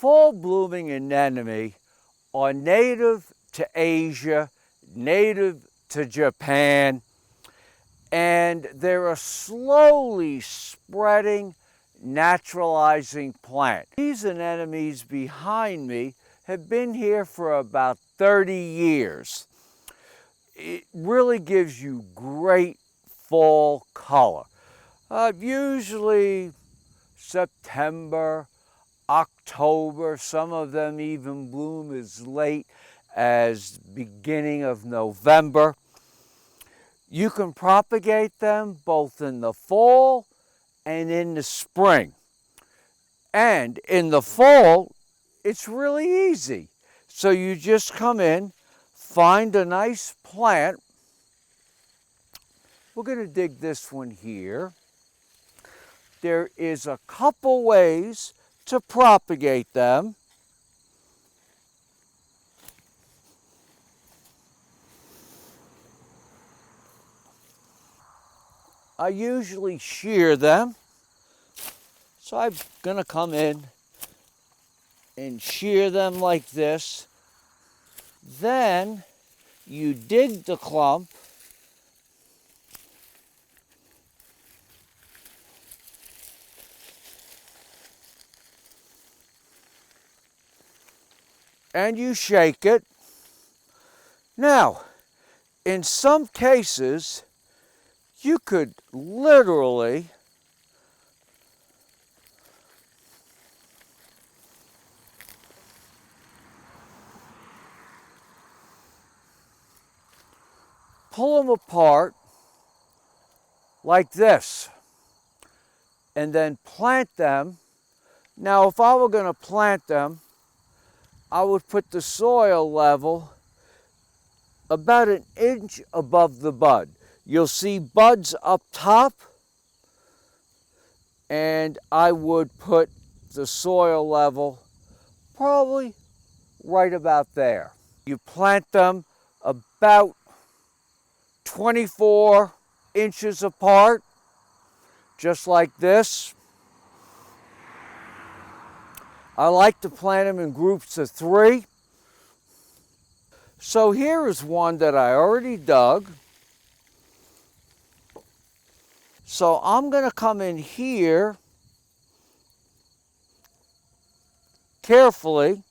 fall blooming anemone are native to Asia, native to Japan, and they're a slowly spreading, naturalizing plant. These anemones behind me have been here for about 30 years. It really gives you great fall color. Usually September, October, some of them even bloom as late as beginning of November. You can propagate them both in the fall and in the spring. And in the fall, it's really easy. So you just come in, find a nice plant. We're going to dig this one here. There is a couple ways to propagate them. I usually shear them. So I'm going to come in and shear them like this. Then you dig the clump. And you shake it. Now, in some cases, you could literally pull them apart like this and then plant them. Now, if I were going to plant them, I would put the soil level about an inch above the bud. You'll see buds up top, and I would put the soil level probably right about there. You plant them about 24 inches apart, just like this. I like to plant them in groups of 3. So here is one that I already dug. So I'm going to come in here carefully .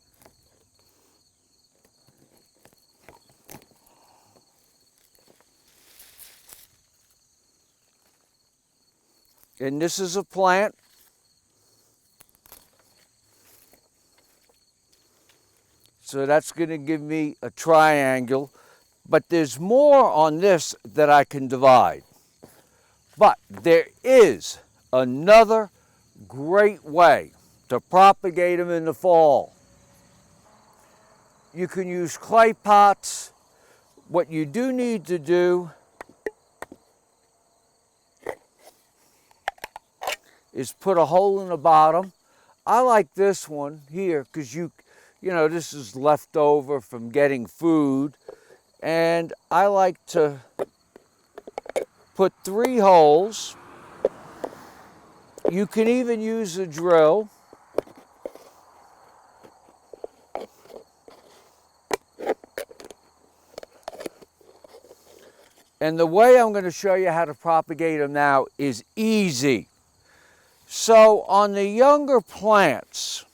And this is a plant. So that's going to give me a triangle. But there's more on this that I can divide. But there is another great way to propagate them in the fall. You can use clay pots. What you do need to do is put a hole in the bottom. I like this one here because you know, this is left over from getting food. And I like to put 3 holes. You can even use a drill. And the way I'm going to show you how to propagate them now is easy. So on the younger plants,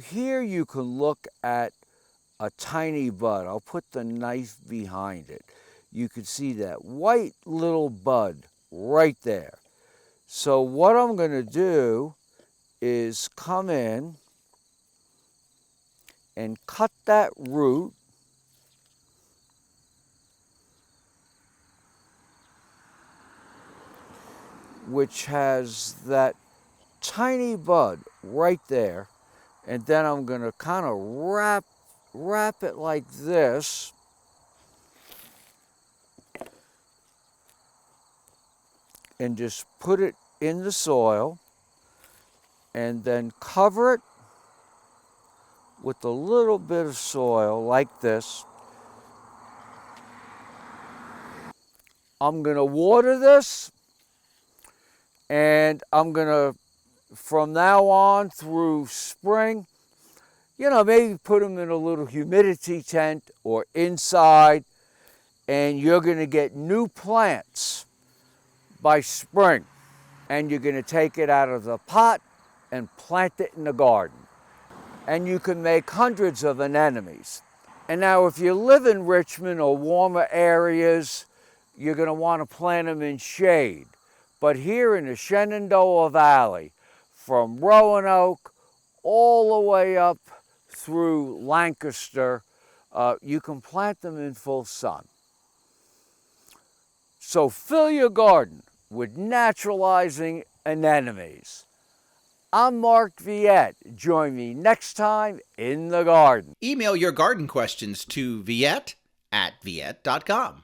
here you can look at a tiny bud. I'll put the knife behind it. You can see that white little bud right there. So what I'm going to do is come in and cut that root. Which has that tiny bud right there. And then I'm going to kind of wrap it like this. And just put it in the soil. And then cover it with a little bit of soil like this. I'm going to water this. And I'm going to from now on through spring, maybe put them in a little humidity tent or inside, and you're going to get new plants by spring. And you're going to take it out of the pot and plant it in the garden. And you can make hundreds of anemones. And now if you live in Richmond or warmer areas, you're going to want to plant them in shade. But here in the Shenandoah Valley, from Roanoke all the way up through Lancaster, you can plant them in full sun. So fill your garden with naturalizing anemones. I'm Mark Viette. Join me next time in the garden. Email your garden questions to viette@viette.com.